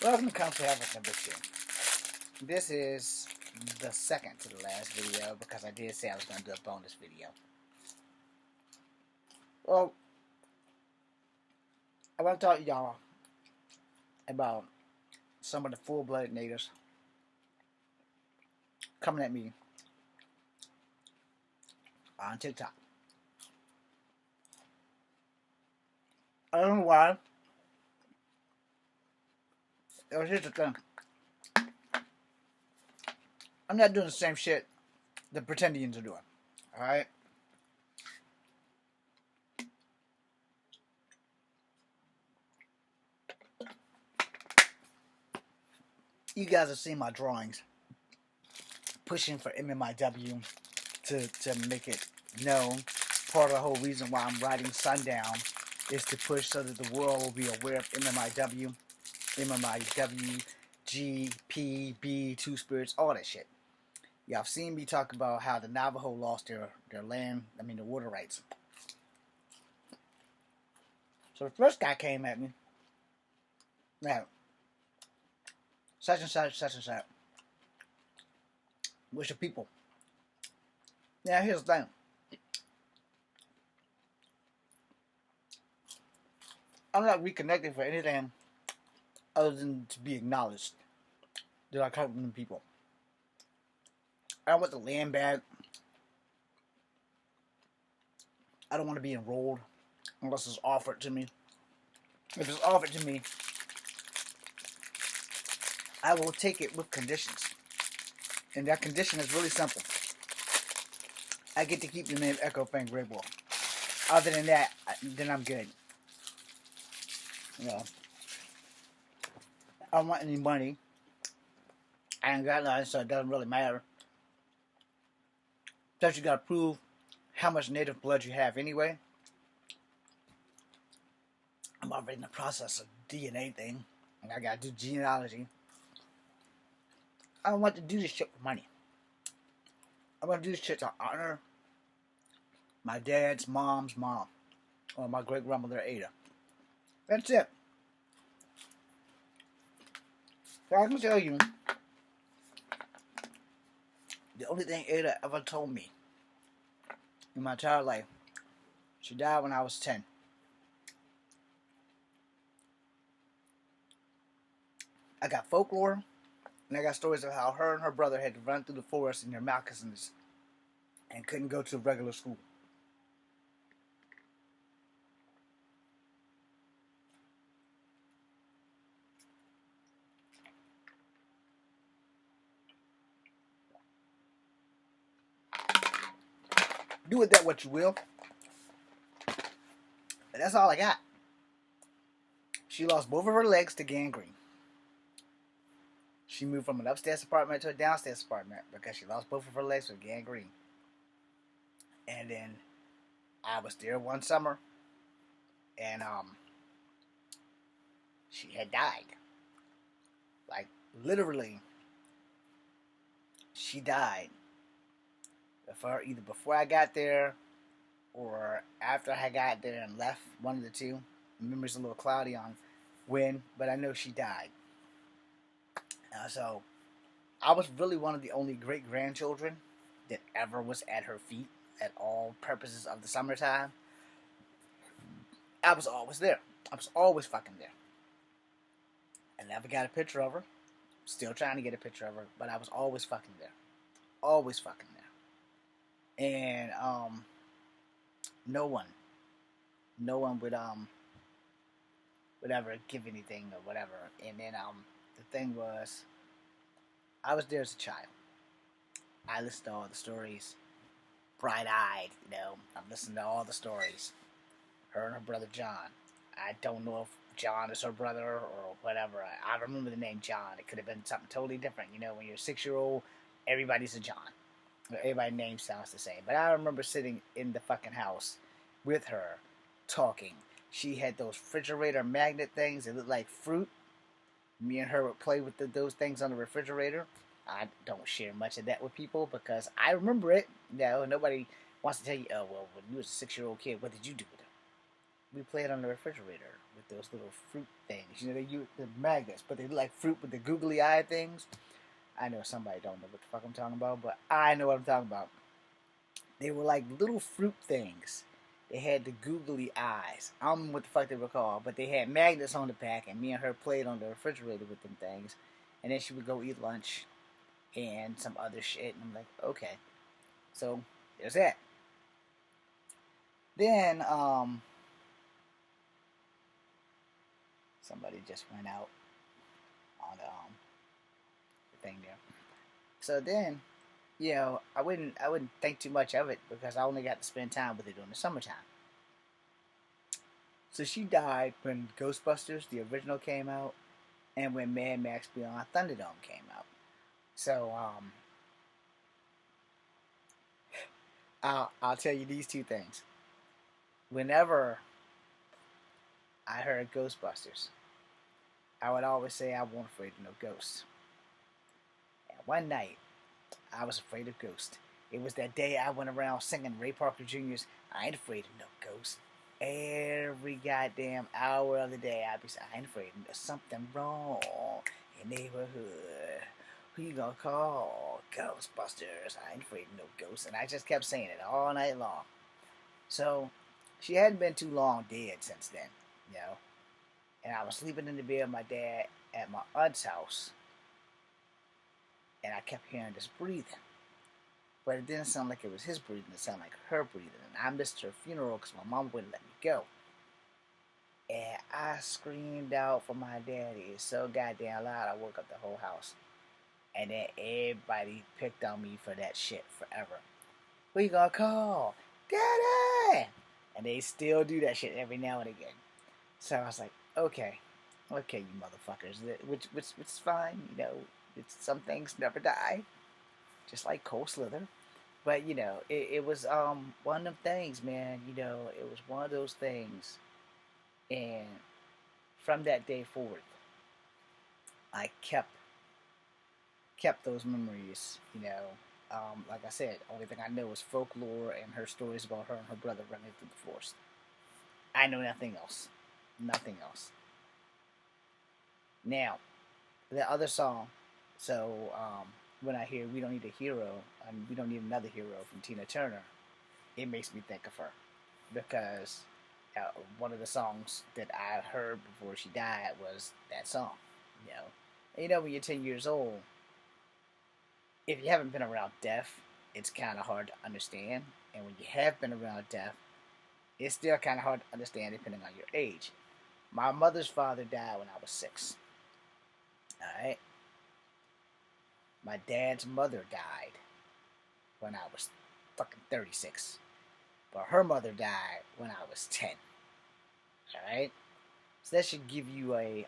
Welcome to Country Africa number 2. This is the second to the last video because I did say I was going to do a bonus video. Well, I want to talk to y'all about some of the full-blooded natives coming at me on TikTok. I don't know why. Here's the thing. I'm not doing the same shit the pretendians are doing. Alright? You guys have seen my drawings pushing for MMIW to make it known. Part of the whole reason why I'm writing Sundown is to push so that the world will be aware of MMIW, G, P, B, Two Spirits, all that shit. Y'all have seen me talk about how the Navajo lost their land, their water rights. So the first guy came at me. Now, such and such, what's your people? Now here's the thing. I'm not reconnecting for anything other than to be acknowledged that I come from the people. I don't want the land back. I don't want to be enrolled unless it's offered to me. If it's offered to me, I will take it with conditions. And that condition is really simple. I get to keep the name Echo Fang Great Wolf. Other than that, then I'm good. You know, I don't want any money. I ain't got none, so it doesn't really matter. Plus, you gotta prove how much native blood you have anyway. I'm already in the process of DNA thing, and I gotta do genealogy. I don't want to do this shit for money. I want to do this shit to honor my dad's mom's mom, or my great grandmother Ada. That's it. So I can tell you, the only thing Ada ever told me in my entire life, she died when I was 10. I got folklore, and I got stories of how her and her brother had to run through the forest in their moccasins and couldn't go to a regular school. Do with that what you will. But that's all I got. She lost both of her legs to gangrene. She moved from an upstairs apartment to a downstairs apartment because she lost both of her legs with gangrene. And then I was there one summer, and she had died. Like, literally, she died. Either before I got there or after I got there and left, one of the two. The memory's a little cloudy on when, but I know she died. So I was really one of the only great-grandchildren that ever was at her feet at all purposes of the summertime. I was always there. I was always fucking there. I never got a picture of her. Still trying to get a picture of her, but I was always fucking there. Always fucking there. And no one would ever give anything or whatever. And then the thing was, I was there as a child. I listened to all the stories, bright-eyed, I'm listening to all the stories. Her and her brother John. I don't know if John is her brother or whatever. I remember the name John. It could have been something totally different. When you're a 6-year-old, everybody's a John. Everybody's name sounds the same. But I remember sitting in the fucking house with her, talking. She had those refrigerator magnet things that looked like fruit. Me and her would play with those things on the refrigerator. I don't share much of that with people because I remember it. Nobody wants to tell you, oh, well, when you was a 6-year-old kid, what did you do with it? We played on the refrigerator with those little fruit things. You know, they use the magnets, but they look like fruit with the googly eye things. I know somebody don't know what the fuck I'm talking about, but I know what I'm talking about. They were like little fruit things. They had the googly eyes. I don't know what the fuck they were called, but they had magnets on the back, and me and her played on the refrigerator with them things. And then she would go eat lunch and some other shit, and I'm like, okay. So there's that. Then somebody just went out on the thing there. So then, I wouldn't think too much of it because I only got to spend time with her during the summertime. So she died when Ghostbusters, the original, came out, and when Mad Max Beyond Thunderdome came out. So I'll tell you these two things. Whenever I heard Ghostbusters, I would always say I wasn't afraid of no ghosts. And one night, I was afraid of ghosts. It was that day I went around singing Ray Parker Jr.'s I Ain't Afraid of No Ghosts. Every goddamn hour of the day, I'd be saying, I ain't afraid. There's something wrong in the neighborhood. Who you gonna call? Ghostbusters. I ain't afraid of no ghosts. And I just kept saying it all night long. So, she hadn't been too long dead since then, you know. And I was sleeping in the bed with my dad at my aunt's house. And I kept hearing this breathing. But it didn't sound like it was his breathing. It sounded like her breathing. And I missed her funeral because my mom wouldn't let me go. And I screamed out for my daddy so goddamn loud I woke up the whole house. And then everybody picked on me for that shit forever. Who you gonna call? Daddy! And they still do that shit every now and again. So I was like, okay, you motherfuckers. Which is fine, you know. Some things never die. Just like Cole Slither. But, it was one of them things, man. It was one of those things. And from that day forward, I kept those memories, like I said, only thing I know is folklore and her stories about her and her brother running through the forest. I know nothing else. Nothing else. Now, the other song, so when I hear We Don't Need a Hero and We Don't Need Another Hero from Tina Turner, it makes me think of her. Because one of the songs that I heard before she died was that song. And when you're 10 years old, if you haven't been around death, it's kind of hard to understand. And when you have been around death, it's still kind of hard to understand depending on your age. My mother's father died when I was 6. Alright? My dad's mother died when I was fucking 36. But her mother died when I was 10. Alright? So that should give you a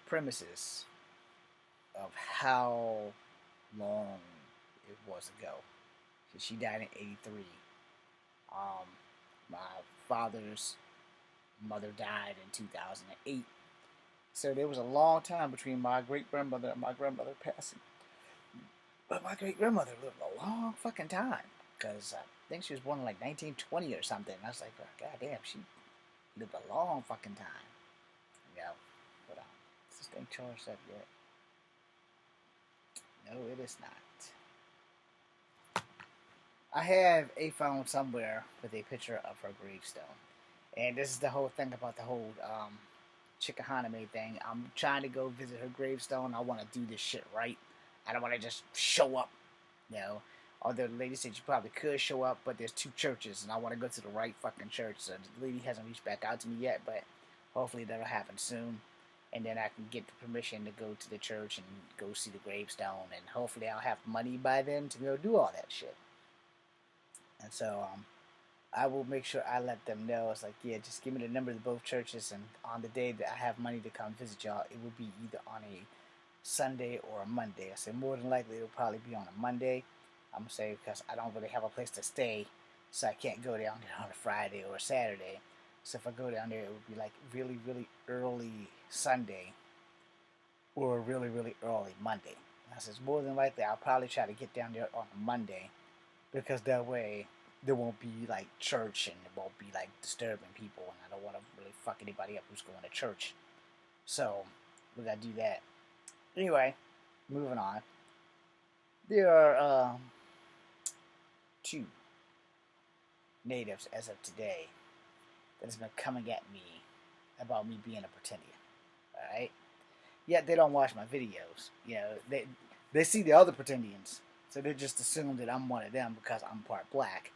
premises of how long it was ago. So she died in 83. My father's mother died in 2008. So there was a long time between my great-grandmother and my grandmother passing. But my great-grandmother lived a long fucking time. Because I think she was born in like 1920 or something. And I was like, oh, God damn, she lived a long fucking time. But is this thing charged up yet? No, it is not. I have a phone somewhere with a picture of her gravestone. And this is the whole thing about the whole Chickahominy thing. I'm trying to go visit her gravestone. I want to do this shit right. I don't want to just show up, Although the lady said you probably could show up, but there's 2 churches, and I want to go to the right fucking church. So the lady hasn't reached back out to me yet, but hopefully that'll happen soon. And then I can get the permission to go to the church and go see the gravestone. And hopefully I'll have money by then to go do all that shit. And so, I will make sure I let them know. It's like, yeah, just give me the number of both churches, and on the day that I have money to come visit y'all, it will be either on a Sunday or a Monday. I said more than likely it'll probably be on a Monday. I'm going to say because I don't really have a place to stay, so I can't go down there on a Friday or a Saturday. So if I go down there, it would be like really, really early Sunday or really, really early Monday. And I said more than likely I'll probably try to get down there on a Monday, because that way there won't be like church, and it won't be like disturbing people, and I don't want to really fuck anybody up who's going to church. So we gotta do that. Anyway, moving on. There are two natives as of today that has been coming at me about me being a pretendian. Alright? Yet they don't watch my videos. You know, they see the other pretendians. So they just assume that I'm one of them because I'm part black.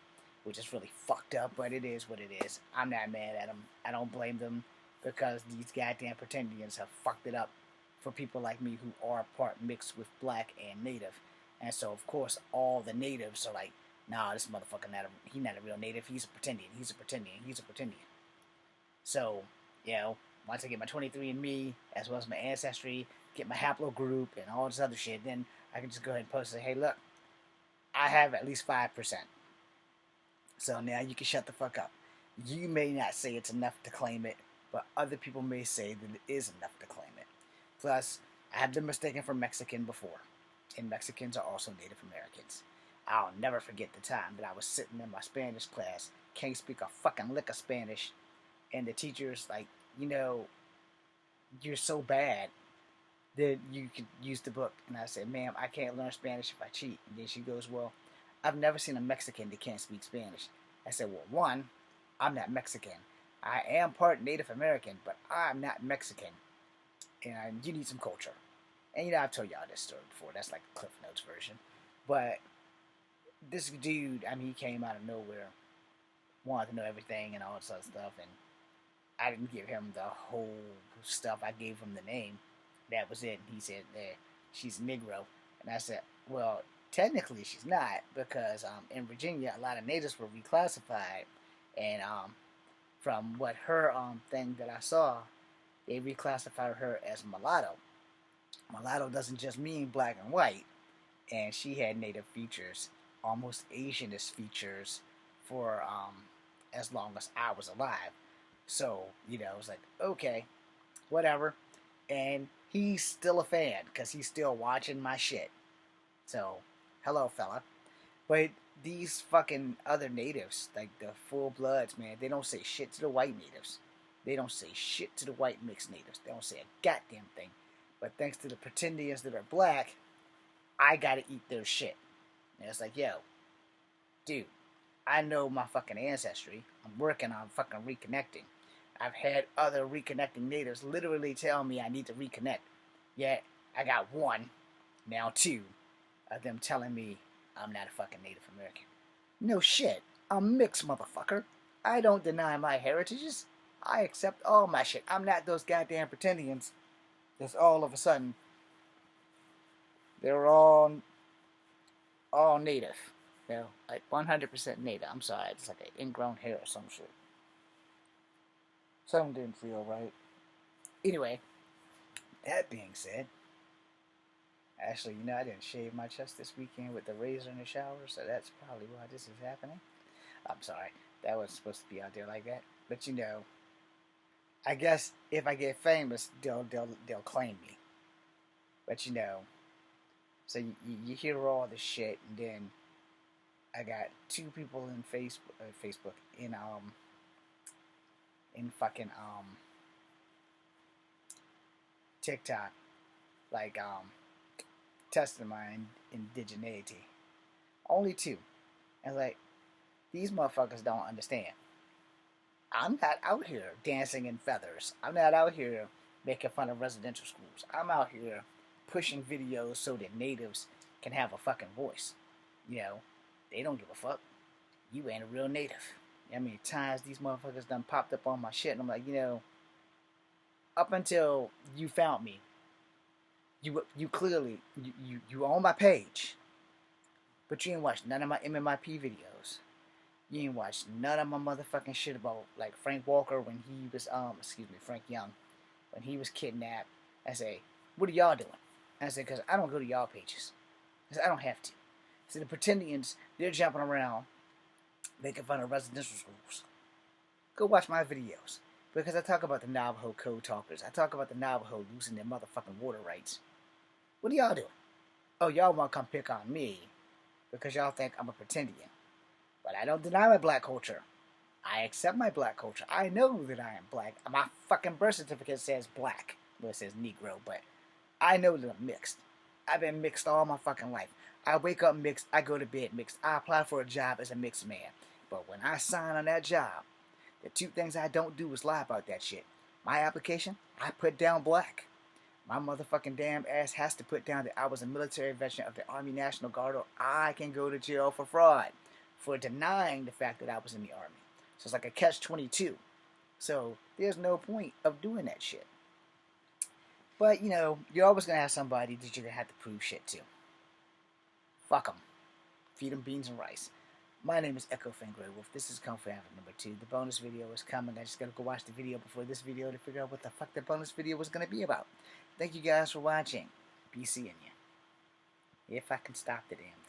Which is really fucked up, but it is what it is. I'm not mad at them. I don't blame them because these goddamn pretendians have fucked it up for people like me who are part mixed with black and native. And so, of course, all the natives are like, nah, this motherfucker he's not a real native. He's a pretendian. He's a pretendian. He's a pretendian. So, you know, once I get my 23andMe, as well as my ancestry, get my haplogroup and all this other shit, then I can just go ahead and post and say, hey, look, I have at least 5%. So now you can shut the fuck up. You may not say it's enough to claim it, but other people may say that it is enough to claim it. Plus, I have been mistaken for Mexican before, and Mexicans are also Native Americans. I'll never forget the time that I was sitting in my Spanish class, can't speak a fucking lick of Spanish, and the teacher's like, you know, you're so bad that you could use the book. And I said, ma'am, I can't learn Spanish if I cheat. And then she goes, well, I've never seen a Mexican that can't speak Spanish. I said, well, one, I'm not Mexican. I am part Native American, but I'm not Mexican. And you need some culture. And you know, I've told y'all this story before. That's like a Cliff Notes version. But this dude, I mean, he came out of nowhere, wanted to know everything and all this other stuff. And I didn't give him the whole stuff. I gave him the name. That was it. He said, she's Negro. And I said, well, technically she's not, because in Virginia a lot of natives were reclassified, and from what her thing that I saw, they reclassified her as mulatto. Mulatto doesn't just mean black and white, and she had native features, almost Asianist features, for as long as I was alive. So, you know, it was like, okay, whatever. And he's still a fan because he's still watching my shit. So, hello, fella. But these fucking other natives, like the full bloods, man, they don't say shit to the white natives. They don't say shit to the white mixed natives. They don't say a goddamn thing. But thanks to the pretendians that are black, I gotta eat their shit. And it's like, yo, dude, I know my fucking ancestry. I'm working on fucking reconnecting. I've had other reconnecting natives literally tell me I need to reconnect. Yet, I got one, now two, of them telling me I'm not a fucking Native American. No shit. I'm mixed, motherfucker. I don't deny my heritages. I accept all my shit. I'm not those goddamn pretendians that's all of a sudden they're all native. You know, like 100% native. I'm sorry, it's like an ingrown hair or some shit. Something didn't feel right. Anyway, that being said, actually, you know, I didn't shave my chest this weekend with the razor in the shower, so that's probably why this is happening. I'm sorry, that wasn't supposed to be out there like that. But you know, I guess if I get famous, they'll claim me. But you know, so you hear all this shit, and then I got two people in Facebook in fucking TikTok, like testing my indigeneity. Only two. And like, these motherfuckers don't understand. I'm not out here dancing in feathers. I'm not out here making fun of residential schools. I'm out here pushing videos so that natives can have a fucking voice. You know, they don't give a fuck. You ain't a real native. I mean, times these motherfuckers done popped up on my shit, and I'm like, you know, up until you found me, you clearly you on my page, but you ain't watched none of my MMIP videos. You ain't watched none of my motherfucking shit about like Frank Walker when he was Frank Young, when he was kidnapped. I say, what are y'all doing? I say, because I don't go to y'all pages. I say, I don't have to. See, the pretendians, they're jumping around making fun of residential schools. Go watch my videos. Because I talk about the Navajo code talkers. I talk about the Navajo losing their motherfucking water rights. What are y'all doing? Oh, y'all want to come pick on me because y'all think I'm a pretendian. But I don't deny my black culture. I accept my black culture. I know that I am black. My fucking birth certificate says black. Well, it says Negro, but I know that I'm mixed. I've been mixed all my fucking life. I wake up mixed. I go to bed mixed. I apply for a job as a mixed man. But when I sign on that job, the two things I don't do is lie about that shit. My application, I put down black. My motherfucking damn ass has to put down that I was a military veteran of the Army National Guard, or I can go to jail for fraud, for denying the fact that I was in the Army. So it's like a catch-22. So there's no point of doing that shit. But, you know, you're always going to have somebody that you're going to have to prove shit to. Fuck them. Feed them beans and rice. My name is Echo Fan Grey Wolf. This is Kung Fu Advocate number 2. The bonus video is coming. I just gotta go watch the video before this video to figure out what the fuck the bonus video was gonna be about. Thank you guys for watching. Be seeing you. If I can stop the damn thing.